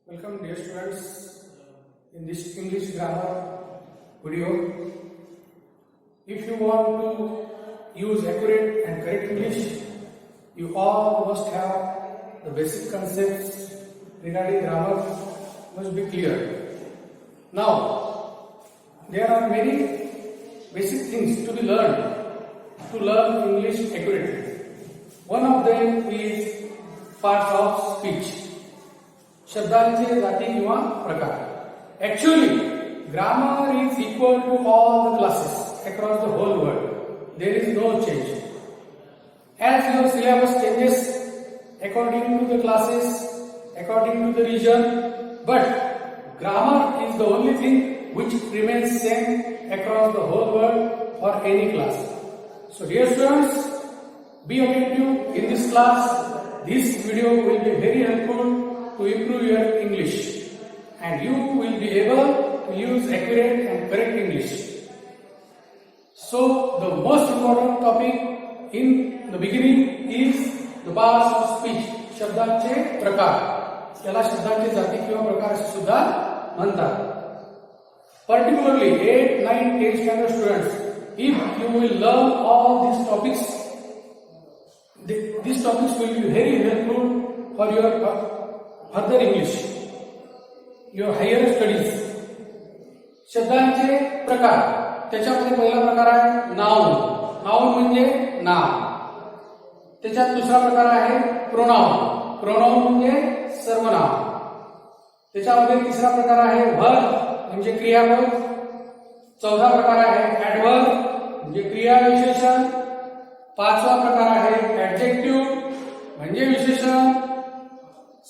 Welcome dear students in this English grammar video. If you want to use accurate and correct English, you all must have the basic concepts regarding grammar must be clear. Now, there are many basic things to be learned to learn English accurately. One of them is parts of speech. शब्दांचे जाती किंवा प्रकार. Actually, grammar is equal to all the classes across the whole world. There is no change. As your syllabus changes according to the classes, according to the region, but grammar is the only thing which remains same across the whole world or any class. So dear students, be attentive in this class. This video will be very helpful to improve your English, and you will be able to use accurate and correct English. So the most important topic in the beginning is the parts of speech. शब्दांचे प्रकार. त्याला शब्दांचे जाती किंवा प्रकार असे सुद्धा म्हणतात. Particularly 8, 9, 10 standard students, if you will learn all these topics, these topics will be very helpful for your further English, your higher studies. शब्दांचे प्रकार. त्याच्यामध्ये पहिला प्रकार आहे नाउन. नाउन म्हणजे नाम. त्याच्यात दुसरा प्रकार आहे प्रोनाउन. प्रोनाउन म्हणजे सर्वनाम. त्याच्यामध्ये तिसरा प्रकार आहे व्हर्ब म्हणजे क्रियापद. चौथा प्रकार आहे ऍडव्हर्ब म्हणजे क्रियाविशेषण. पाचवा प्रकार आहे ऍडजेक्टिव्ह म्हणजे विशेषण.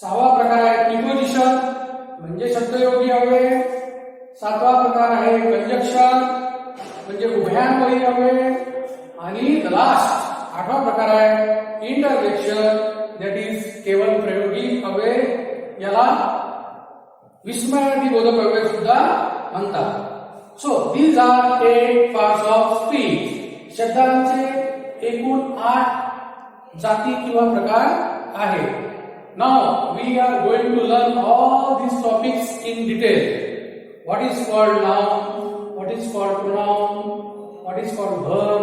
सहावा प्रकार आहे प्रिपोजिशन म्हणजे शब्दयोगी अव्यय. सातवा प्रकार आहे कंजक्शन म्हणजे उभयान्वयी अव्यय. आणि लास्ट आठवा प्रकार आहे इंटरजेक्शन, दॅट इज केवळ प्रयोगी अव्यय. याला विस्मयादिबोधक अव्यय सुद्धा म्हणतात. So these are 8 parts of speech. शब्दांचे एकूण 8 जाती किंवा प्रकार आहेत. Now we are going to learn all these topics in detail. What is called noun, what is called pronoun, what is called verb,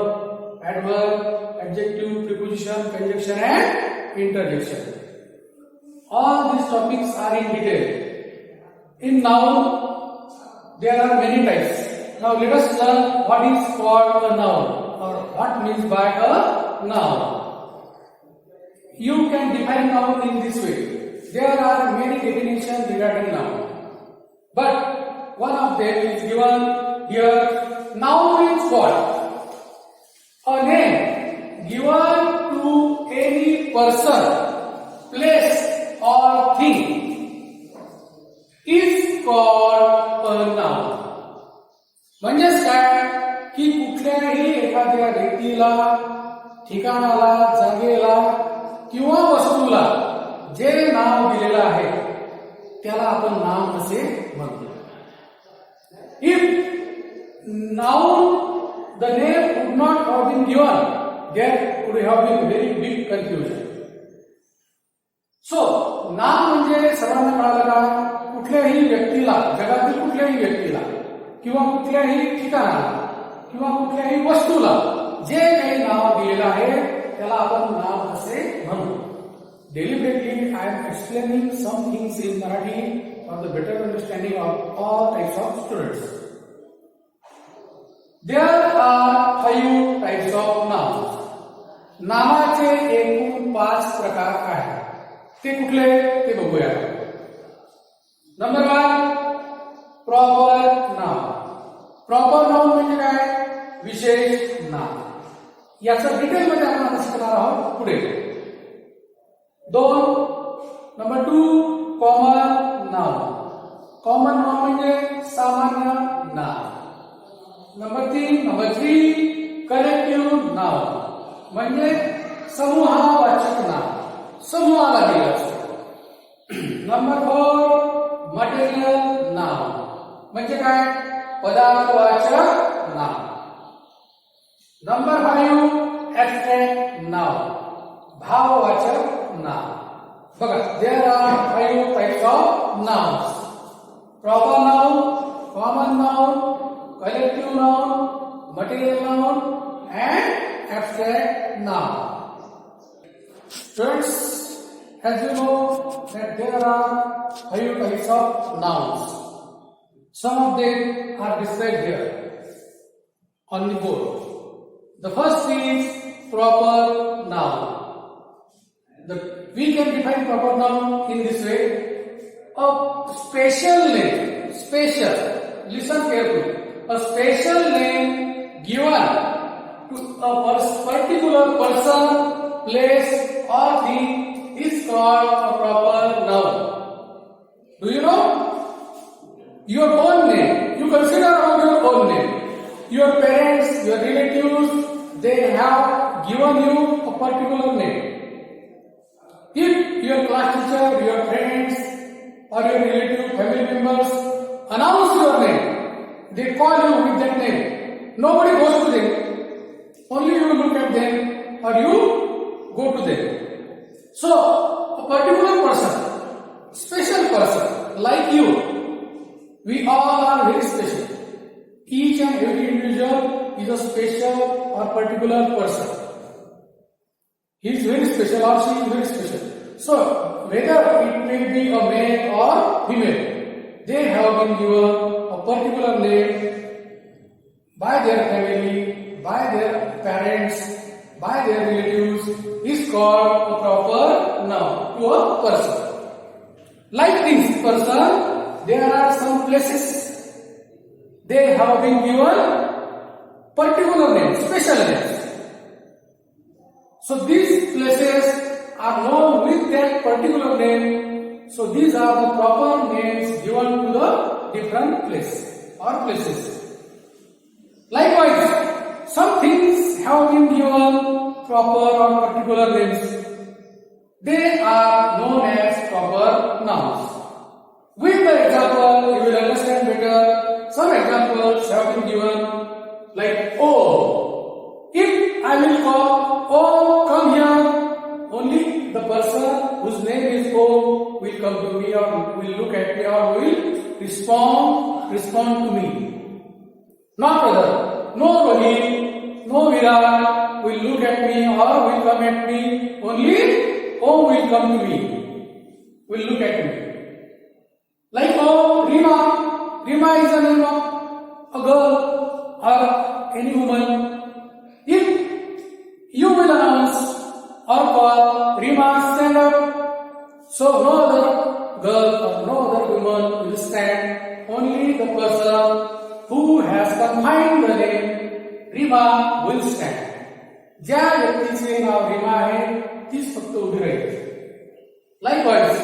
adverb, adjective, preposition, conjunction and interjection. All these topics are in detail. In noun there are many types. Now let us learn what is called a noun or what means by a noun. You can define noun in this way. There are many definitions regarding noun, but one of them is given here. Noun means what? A name given to any person, place or thing is called a noun. म्हणजेच काय की कुठल्याही एखाद्या व्यक्तीला, ठिकाणाला, जागेला किंवा वस्तूला जे नाव दिलेलं आहे त्याला आपण नाम असे म्हणतो. If noun the name would not have been given, there would have been very big confusion. So नाम म्हणजे सर्वांना कळालं का? कुठल्याही व्यक्तीला, जगातील कुठल्याही व्यक्तीला किंवा कुठल्याही ठिकाणाला किंवा कुठल्याही वस्तूला जे काही नाव दिलेलं आहे त्याला आपण नाम असे म्हणतो. Deliberately I am explaining some things in Marathi for the better understanding of all types of students. There are 5 types of nouns. नामाचे एकूण 5 प्रकार आहेत. ते कुठले ते बघूया. नंबर 1, प्रॉपर नाम. प्रॉपर नाम म्हणजे काय? विशेष नाम. याचं डिटेल मध्ये आपण आता शिकणार आहोत पुढे. 2, number 2, common noun. Common noun म्हणजे सामान्य नाम. नंबर 3, कलेक्टिव्ह नाउन म्हणजे समूहावाचक नाम, समूहाला दिलं असतं. नंबर 4, मटेरियल नाउन म्हणजे काय? पदार्थवाचक नाम. नंबर 5, ऍबस्ट्रॅक्ट नाउन भाववाचक नाम. बघा, there are 5 types of nouns. Proper noun, common noun, collective noun, material noun and abstract noun. Students, as you know that there are 5 types of nouns. Some of them are described here on the board. The first is proper noun. We can define proper noun in this way: a special name, special, listen carefully, a special name given to a particular person, place or thing is called a proper noun. Do you know? Your own name, you consider about your own name. Your parents, your relatives, they have given you a particular name. If your class teacher, your friends or your relative, family members announce your name, they call you with that name. Nobody goes to them. Only you look at them or you go to them. So, a particular person, special person like you, we all are very special. Each and every individual is a special or particular person. He is very special or she is very special. So, whether it may be a male or female, they have been given a particular name by their family, by their parents, by their relatives, is called a proper noun to a person. Like this person, there are some places they have been given particular names, special names. So these places are known with that particular name. So these are the proper names given to the different place or places. Likewise, some things have been given proper or particular names. They are known as proper nouns. With the example, you will understand better. Some examples have been given like oh. If I will call, oh, come here, only the person whose name is oh will come to me or will look at me or will respond to me. Not other. No Rohit, no Virat will look at me or will come at me. Only oh will come to me, will look at me. Like oh, Rima. Rima is the name of a girl or any woman. If you will announce or call Rima, stand up, so no other girl or no other woman will stand. Only the person who has combined the name Rima will stand. ज्या व्यक्तीचे नाव रीमा आहे तीच फक्त उभी राहील. Likewise,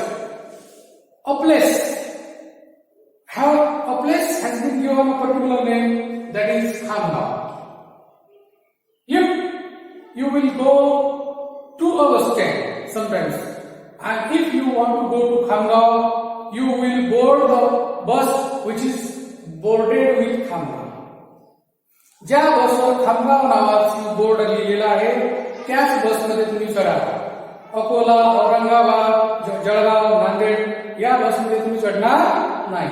a place has been given a particular name, that is Khamgaon. If you will go to a bus stand sometimes, and if you want to go to Khamgaon, you will board the bus which is boarded with Khamgaon. ज्या बसवर खामगाव नावाची board लिहिलेला आहे त्याच बसमध्ये तुम्ही चढा. अकोला, औरंगाबाद, जळगाव, नांदेड या बसमध्ये तुम्ही चढणार नाही.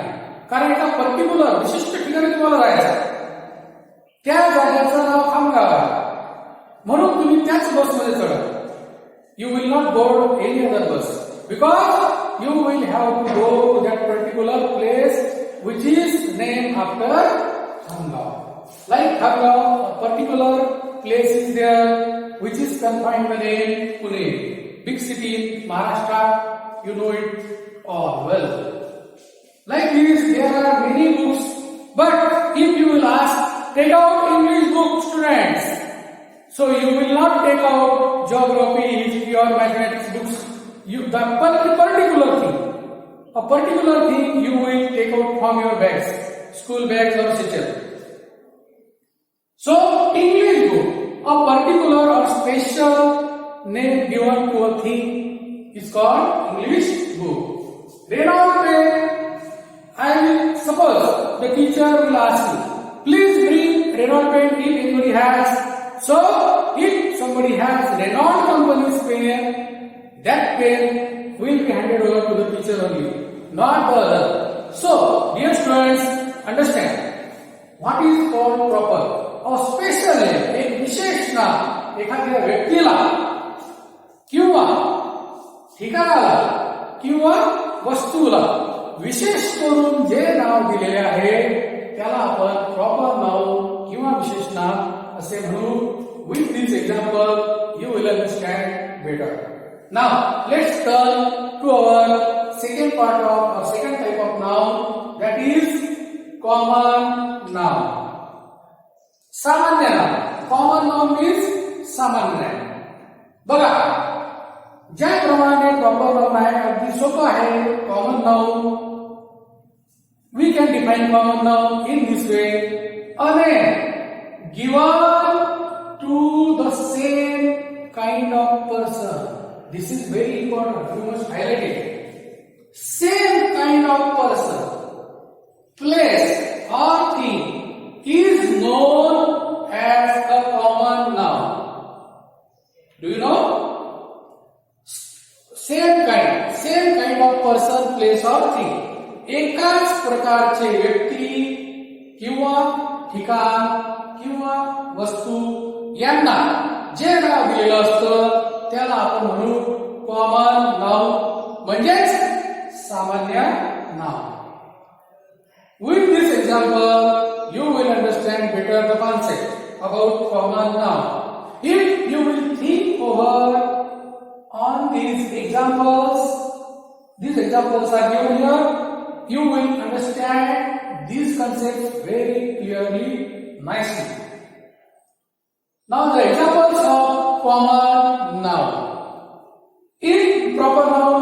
कारण एका पर्टिक्युलर विशिष्ट ठिकाणी तुम्हाला जायचं, त्या जागेचं नाव खामगाव आहे म्हणून तुम्ही त्याच बसमध्ये चढा. You will not board any other bus because you will have to go to that particular place which is name after Khamgaon. Like Khamgaon, a particular place is there which is confined by the name Pune, big city in Maharashtra. You know it all well. Like this, there are many books, but if you will ask, take out English book, students. So you will not take out geography, history, or mathematics books. The particular thing you will take out from your bags, school bags or satchel. So, English book, a particular or special name given to a thing is called English book. Renowned pen, I will suppose the teacher will ask you, please bring Renowned pen if anybody has. So, if somebody has Renowned company's pen, that pen will be handed over to the teacher only. not the other. So, dear students, understand what is called proper. A special name, एक विशेष नाम एखाद्या व्यक्तीला किंवा ठिकाणाला किंवा वस्तूला विशेष करून जे नाव दिलेले आहे त्याला आपण प्रॉपर नाउन किंवा विशेष नाम असे म्हणू. With this example, you will understand better. Now, let's turn to our second part of our second type of noun, that is common noun. सामान्य नाम. Common noun means सामान्य. बघा, ज्याप्रमाणे प्रॉपर नाउन आहे अगदी सोपं आहे. Common noun, we can define common noun in this way: a name given to the same kind of person. This is very important. You must highlight it. Same kind of person, place or thing is known as a common noun. Do you know? Same kind of person, place or thing. एकाच प्रकारचे व्यक्ती किंवा ठिकाण किंवा वस्तू यांना जे नाव दिलेलं असतं त्याला आपण म्हणू कॉमन नाउन, म्हणजेच सामान्य नाव. With this example, you will understand better the concept about common noun. If you will think over on these examples are given here, you will understand these concepts very clearly, nicely. Now the examples of common noun. In proper noun,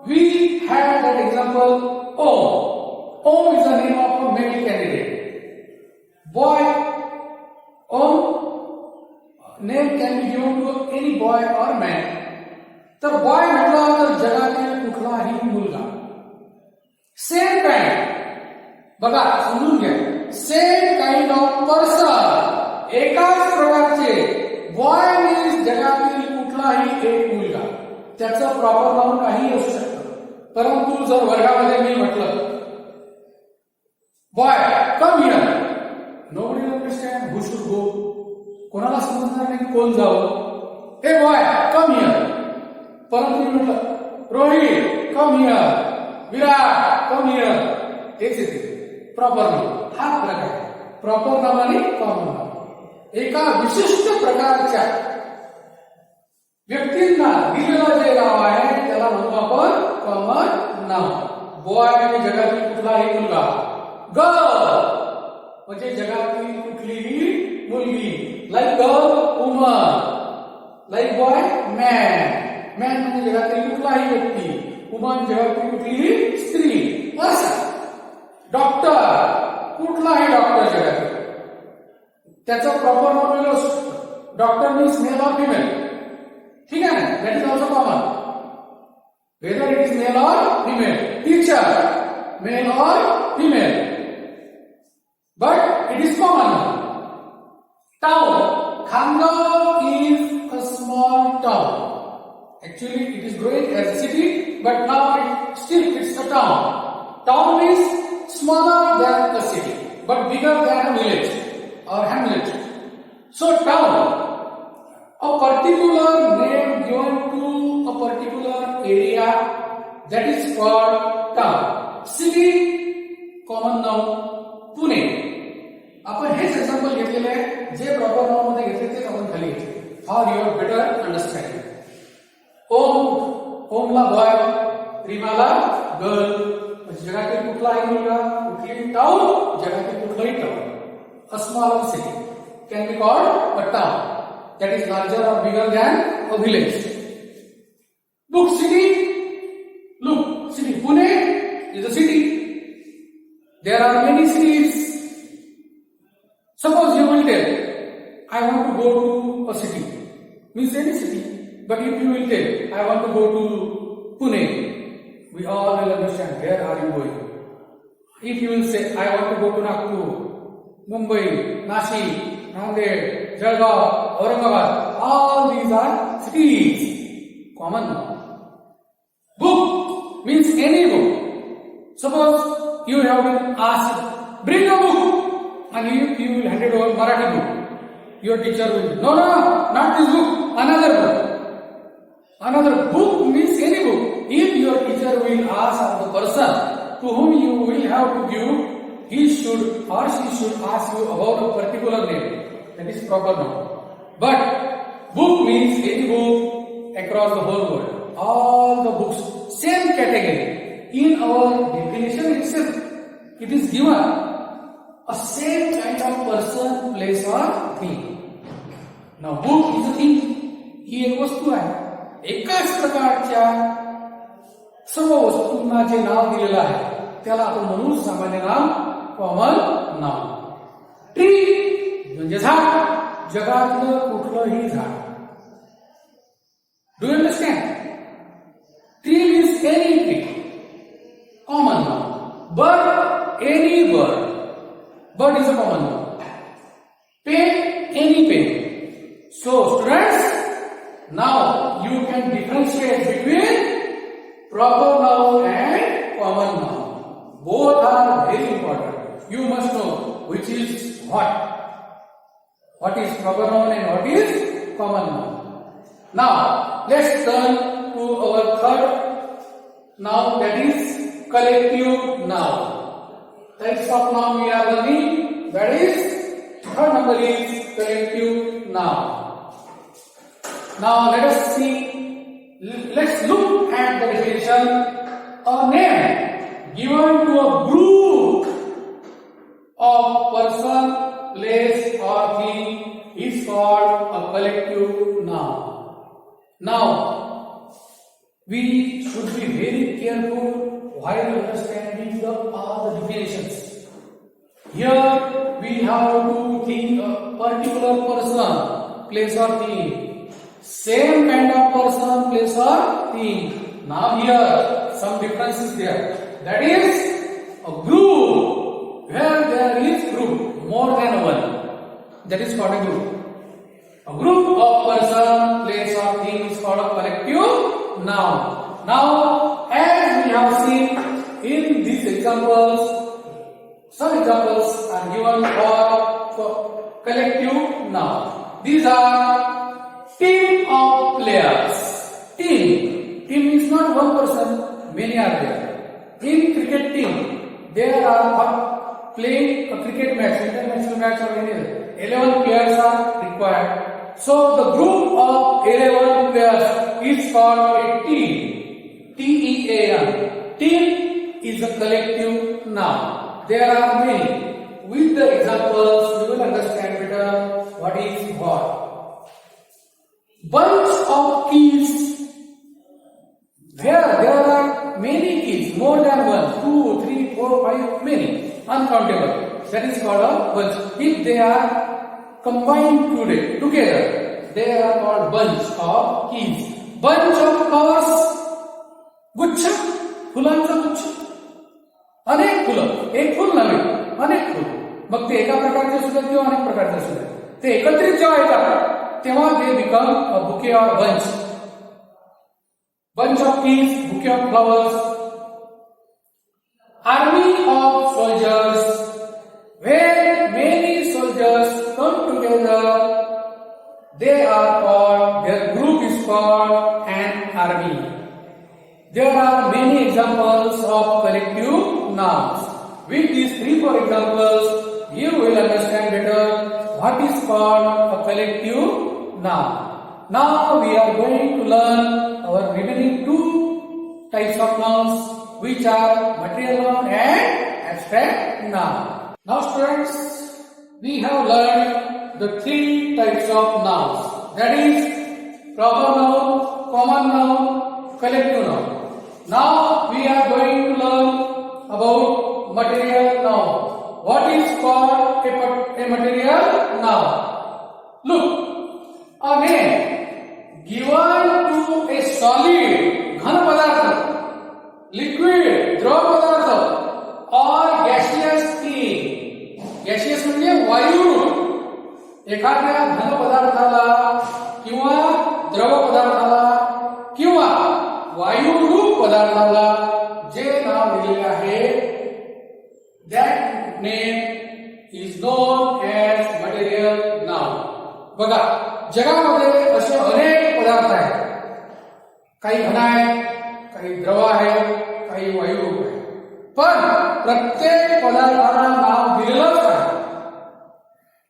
we have that example Om. Om is the name of a male candidate. Boy, Om name can be given to any boy or man. तर boy म्हटला तर जगातील कुठलाही मुलगा. Same kind, बघा समजून घ्या, same kind of person, एकाच प्रकारचे. बॉय मीन्स जगातील कुठलाही एक मुलगा. त्याचं प्रॉपर नाउन काही असू शकतं. परंतु जर वर्गामध्ये मी म्हटलं boy come here, nobody understand who should go. कोणाला समजणार नाही की कोण जावं. A boy come here. परंतु मी म्हटलं Rohit come here, Virat come here, तेच येते प्रॉपर नाउन. हा फरक आहे प्रॉपर नाउन आणि कॉमन नाउन. एका विशिष्ट प्रकारच्या व्यक्तींना दिलेलं जे नाव आहे त्याला म्हणतो आपण कॉमन नाउन. बॉय म्हणजे जगातील कुठलाही मुलगा. गर्ल म्हणजे जगातील कुठलीही मुलगी. Like girl woman, like boy man. Man म्हणजे जगातील कुठलाही व्यक्ती, वुमन जगातील कुठलीही स्त्री. असं डॉक्टर, कुठलाही डॉक्टर जगातील, त्याचं प्रॉपर नाउन वेगळं असू शकतं. Doctor means male or female. ठीक आहे ना, that is also common, whether it is male or female. Teacher mail or female, but it is common. Town, Khangaon is a small town. Actually, it is growing as a city, but now it's a town. Town means smaller than a city, but bigger than a village or hamlet. So, town, a particular name given to a particular area, that is called town. City, common noun. Pune. आपण हेच example घेतलेले आहे, जे proper noun मध्ये घेतले तेच आपण खाली घेतले for your better understanding. ओमला बॉय, रीमाला गर्ल. जगातील कुठलाही मुलगा, कुठलीही टाउन, जगातील कुठलाही town. A small city can be called a town that is larger or bigger than a village. Look city, look city, Pune is a city. There are many cities. Suppose you will tell, I want to go to a city, means any city. But if you will tell, I want to go to Pune, we all will understand where are you going. If you will say, I want to go to Nagpur, Mumbai, Nashik, Nanded, Jalgaon, Aurangabad, all these are cities. Common. Book means any book. Suppose you have been asked, bring a book, and you will hand it over Marathi book. Your teacher will, no, not this book, another book. Another book means any book. If your teacher will ask the person to whom you will have to give, he should or she should ask you about a particular name. That is proper noun. But book means any book across the whole world. All the books, same category. In our definition itself, it is given a same kind of person, place or thing. Now book is a thing. ही एक वस्तू आहे. एकाच प्रकारच्या सर्व वस्तूंना जे नाव दिलेलं आहे त्याला आपण म्हणू सामान्य नाम, कॉमन नाम. ट्री म्हणजे झाड, जगातलं कुठलंही झाड. Do you understand? Tree means any tree, common noun. Bird, any bird. Bird is a common noun. Pen, any pen. So students, now you can differentiate between proper noun and common noun. Both are very important. You must know which is what. What is proper noun and what is common noun. Now let's turn to our third noun, that is collective noun. Types of noun we are learning, that is third number is collective noun. Now let us see, let's look at the definition. A name given to a group of person, place or thing is called a collective noun. Now we should be very careful while understanding all the definitions. Here we have to think a particular person, place or thing. Same kind of person, place or thing. Now here some difference is there. That is a group. Where there is group, more than one. That is called a group. A group of person, place or thing is called a collective noun. Now, as we have seen in these examples, some examples are given for collective noun. These are team of players. Team is not one person, many are there. In cricket team, there are playing a cricket match, international match or anything. 11 players are required. So the group of 11 players is called a team. T-E-A-M. Team is a collective noun. There are many. With the examples, you will understand better what is what. Bunch of keys. There are many keys, more than 1, 2, 3, 4, 5, many, uncountable. That is called a bunch. If they are combined together, they are called bunch of keys. Bunch of flowers. गुच्छ, फुलांचा गुच्छ. अनेक फुलं, एक full नव्हे, अनेक full. मग ते एका प्रकारचे असू किंवा अनेक प्रकारचे असू ते एकत्रित जेव्हा येतात तेव्हा they become a bouquet or bunch. Bunch of keys, bouquet of flowers. Army of soldiers. Where many soldiers come together, they are called, their group is called an army. There are many examples of collective nouns. With these 3-4 examples, you will understand better what is called a collective noun. Now we are going to learn our remaining 2 types of nouns, which are material noun and abstract noun. Now students, we have learned the 3 types of nouns. That is proper noun, common noun, collective noun. Now we are going to learn about material noun. What is called a material noun? Look, a name given to a solid, घन पदार्थ, liquid, द्रव पदार्थ or gaseous thing. Gaseous म्हणजे वायू. एखाद्या घन पदार्थाला किंवा द्रव पदार्थाला किंवा वायुरूप पदार्थाला जे नाव दिले दिलेला आहे. That name is known as material noun. बघा, जगामध्ये असे अनेक पदार्थ आहेत. काही घन आहे, काही द्रव आहे, काही वायुरूप आहे. पण प्रत्येक पदार्थाला नाव दिलेलंच आहे.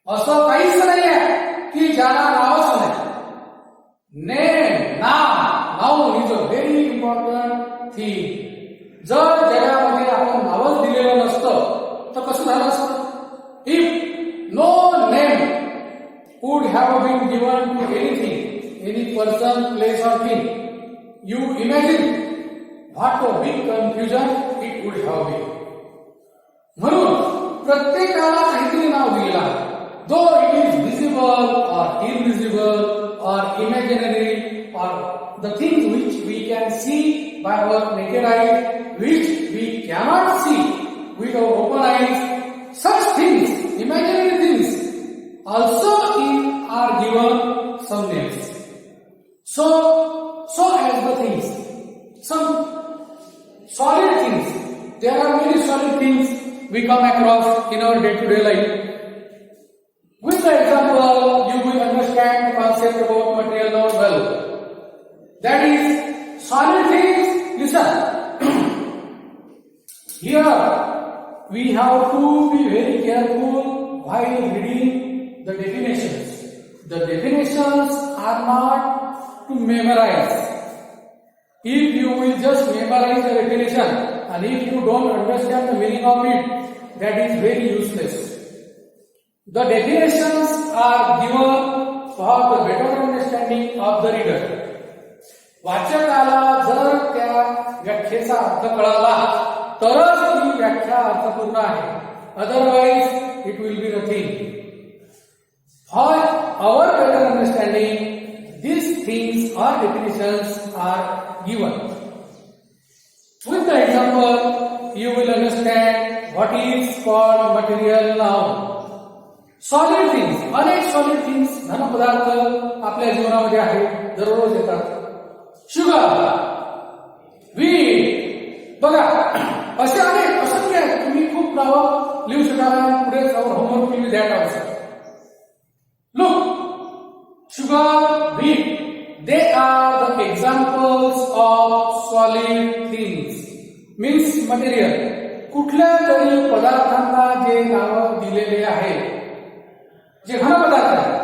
असं काहीच नाही आहे की ज्याला नावच नाही. Name, noun is a very important thing. जर जगामध्ये आपण नावच दिलेलं नसतं तर कसं झालं असतं? If no name would have been given to anything, any person, place or thing, you imagine what a big confusion it would have been. म्हणून प्रत्येकाला काहीतरी नाव दिलेलं आहे. Though it is visible or invisible or imaginary or the things which we can see by our naked eyes, which we cannot see with our open eyes, such things, imaginary things, also are given some names. So as the things, some solid things. There are many solid things we come across in our day-to-day life. With the example, you will understand the concept about material noun well. That is, solid things. Listen. Here, we have to be very careful while reading the definitions. The definitions are not to memorize. If you will just memorize the definition and if you don't understand the meaning of it, that is very useless. The definitions are given for the better understanding of the reader. वाचकाला जर त्या व्याख्येचा अर्थ कळाला तरच ती व्याख्या अर्थपूर्ण आहे. Otherwise, it will be nothing. For our better understanding, these things or definitions are given. With the example, you will understand what is called material noun. Solid things, अनेक solid things, धन पदार्थ आपल्या जीवनामध्ये आहेत, दररोज येतात. शुगर, वीट, बघा असे अनेक असंख्य आहेत. तुम्ही खूप नावं लिहू शकाल आणि पुढे जाऊन homework will be that also. Look, sugar, wheat, they are the examples of solid things. Means material. कुठल्या तरी पदार्थांना जे नाव दिलेले आहे, जे घन पदार्थ आहे,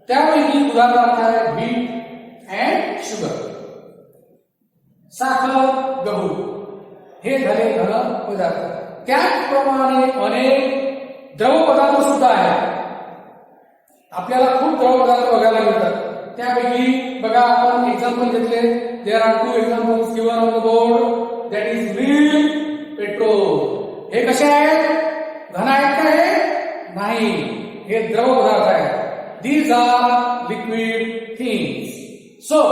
त्यापैकी उदाहरणार्थ आहे wheat and sugar. साखर, गहू हे झाले घन पदार्थ. त्याचप्रमाणे अनेक द्रव पदार्थ सुद्धा आहेत. आपल्याला खूप द्रव पदार्थ बघायला मिळतात. त्यापैकी बघा आपण एक्झाम्पल घेतले. There are 2 examples given on the board. That is milk, petrol. हे कसे आहेत? घन आहेत का हे? नाही, हे द्रव पदार्थ आहेत. These are liquid things. So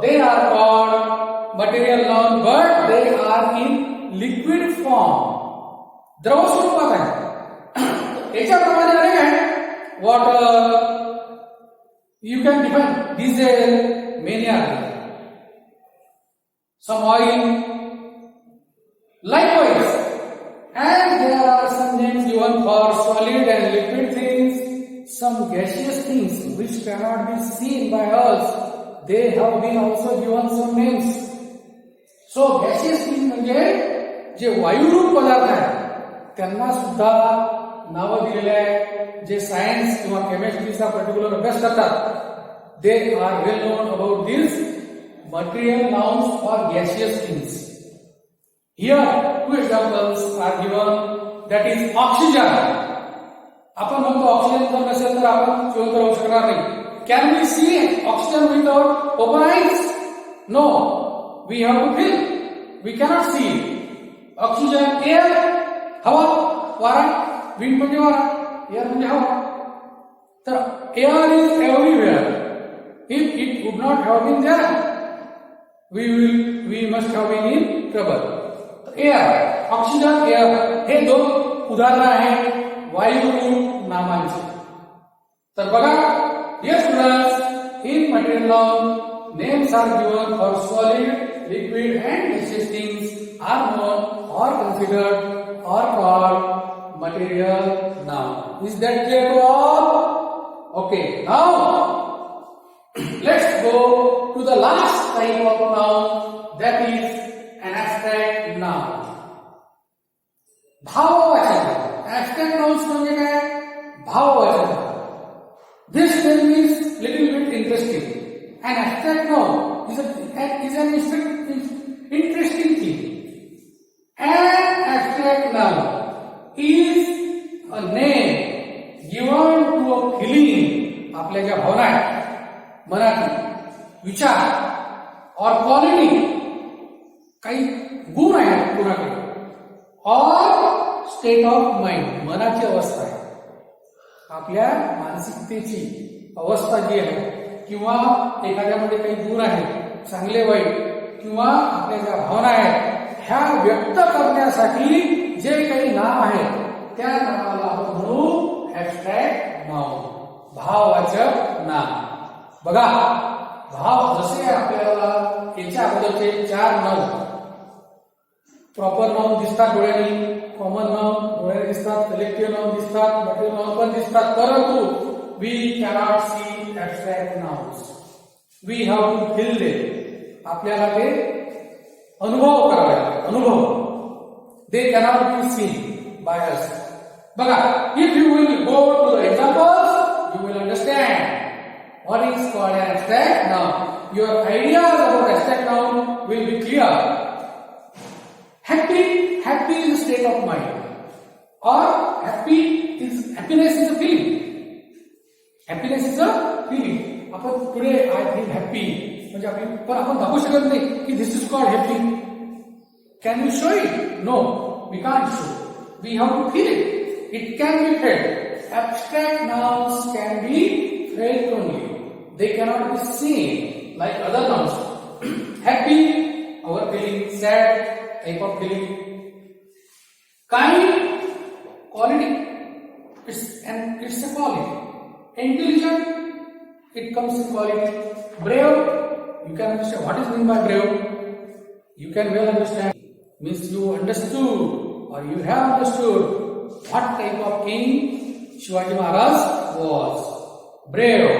they are called material noun but they are in liquid form. द्रव स्वरूपात आहे. याच्याप्रमाणे अनेक आहेत. Water, you can define diesel, many are there. Some oil, likewise, and there are some names given for solid and liquid things, some gaseous things which cannot be seen by us. They have been also given some names. So gaseous things म्हणजे जे वायुरूप पदार्थ आहेत त्यांना सुद्धा नावं दिलेले आहे. जे science किंवा केमिस्ट्रीचा particular अभ्यास करतात they are well known about this material nouns for gaseous things. Here 2 examples are given. That is oxygen. आपण म्हणतो ऑक्सिजन जर नसेल तर आपण जिवंत राहू शकणार नाही. Can we see oxygen with our open eyes? No, we have to feel. We cannot see oxygen. Air, हवा, वारा. विंड म्हणजे वारा, एअर म्हणजे हवा. तर air is everywhere. If it would not have been there we must have been in trouble. Air, oxygen, air हे 2 उदाहरणं आहेत वायुरूप नामांची. तर बघा, dear students, in material noun names are given for solid, liquid and gaseous things are considered or called material noun. Is that clear to all? Okay, now let's go to the last type of noun, that is an abstract noun. भाववाचक. Abstract nouns म्हणजे काय? भाववाचक. This term is little bit interesting. An abstract noun is an interesting thing. An abstract noun is a name given to a feeling. आपल्या ज्या भावना आहेत, मनातील विचार और quality, काही गुण आहेत कोणाकडे, और स्टेट ऑफ माइंड, मनाची अवस्था आहे, आपल्या मानसिकतेची अवस्था जी आहे, किंवा एखाद्यामध्ये काही गुण आहेत चांगले वाईट, किंवा आपल्या ज्या भावना आहेत ह्या व्यक्त करण्यासाठी जे काही नाम आहे त्या नावाला आपण म्हणू ऍबस्ट्रॅक्ट नाउन, भाववाचक नाम. बघा, भाव जसे आपल्याला याच्या अगोदरचे 4 नाउन, प्रॉपर नाउन दिसतात डोळ्यांनी, कॉमन नाउन डोळ्याने दिसतात, कलेक्टिव्ह नाउन दिसतात, मटेरियल नाउन पण दिसतात, परंतु we cannot see abstract nouns. We have to feel them. आपल्याला ते अनुभव करावे लागतात, अनुभव. They cannot be seen by us. बघा, if you will go to the examples, you will understand what is called an abstract noun. Your ideas about abstract noun will be clear. Happy is a state of mind, or happiness is a feeling. Happiness is a feeling. आपण today I feel happy म्हणजे आपण दाखवू शकत नाही की this is called happy. Can we show it? No, we can't show. We have to feel it. It can be felt. Abstract nouns can be felt only. They cannot be seen like other nouns. Happy, our feeling. Sad, type of feeling. Kind, quality. It's a quality. Intelligent, it comes in quality. Brave, you can understand what is meant by brave. You can well understand. Means you understood or you have understood what type of king Shivaji Maharaj was. Brave.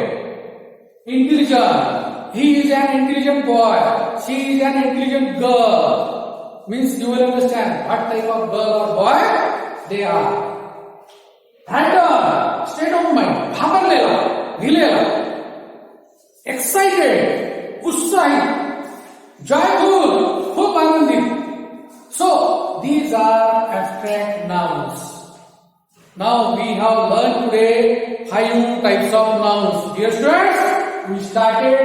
Intelligent, he is an intelligent boy. She is an intelligent girl. Means you will understand what type of girl or boy they are. Frightened, state of mind, घाबरलेला, भिलेला. Excited, उत्साहित, joyful, खूप आनंदित. So these are abstract nouns. Now we have learned today 5 types of nouns. Dear students, we started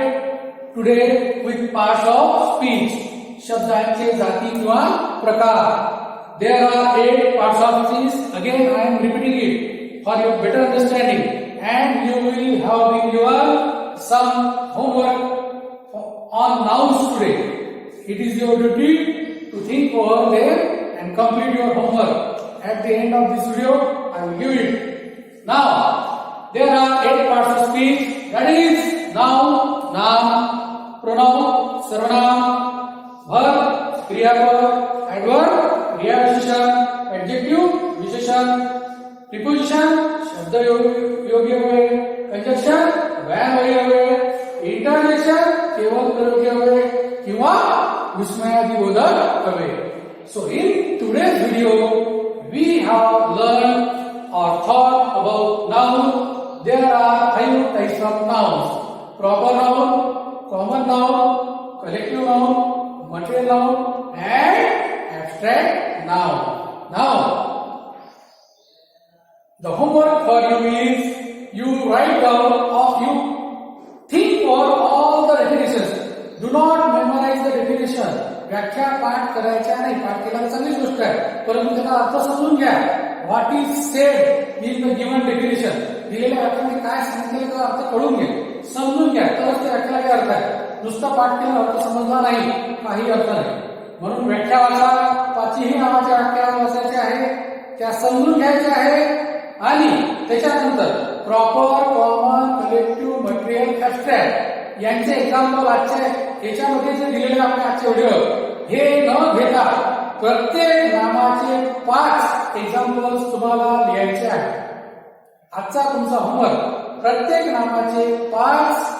today with parts of speech. शब्दांचे जाती किंवा प्रकार. There are 8 parts of speech. Again, I am repeating it for your better understanding, and you will have been given some homework on nouns today. It is your duty to think over them and complete your homework. At the end of this video, I will give it. Now, there are 8 parts of speech. That is noun, noun, pronoun, sarvanam, verb, क्रियापद, adverb, क्रिया विशेषण, adjective, विशेषण, preposition, शब्द योग्य अव्यय, conjunction, व्यायामयी अव्यय, interjection, केवल प्रयोगी अव्यय किंवा विस्मयादिबोधक अव्यय. So in today's video, we have learned or thought about noun. There are 5 types of nouns: proper noun, common noun, collective noun, material noun, and abstract noun. Now, the homework for you is you write down or you think over all the definitions. Do not memorize the definition. व्याख्या पाठ करायच्या नाही, पाठ केला चांगलीच गोष्ट आहे, परंतु त्याचा अर्थ समजून घ्या. What is said in the given definition. दिलेल्या व्याख्याने काय सांगितलेलं त्याचा अर्थ कळून घ्या, समजून घ्या, तरच त्या व्याख्याला काय अर्थ आहे. नुसता पाठ केला अर्थ समजला नाही, काही अर्थ नाही. म्हणून व्याख्या वाचा, 5ही नावाच्या व्याख्या वाचायच्या आहे, त्या समजून घ्यायच्या आहे, आणि त्याच्यानंतर proper, common, collective, material, abstract यांचे एक्झाम्पल आजच्या याच्यामध्ये जे दिलेले आपल्या आजचे व्हिडिओ हे न घेता प्रत्येक नामाचे 5 एक्झाम्पल्स तुम्हाला लिहायचे आहेत. आजचा तुमचा होमवर्क प्रत्येक नामाचे 5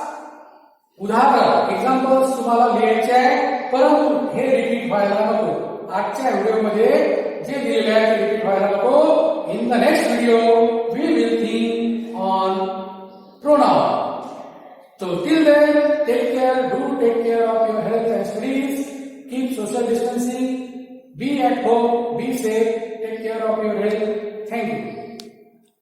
उदाहरण एक्झाम्पल्स तुम्हाला लिहायचे आहे, परंतु हे रिपीट व्हायला नको. आजच्या व्हिडिओमध्ये जे दिलेले आहे ते रिपीट व्हायला नको. In the next video we will think on pronoun. So till then, take care, do take care of your health and studies, keep social distancing, be at home, be safe, take care of your health. Thank you.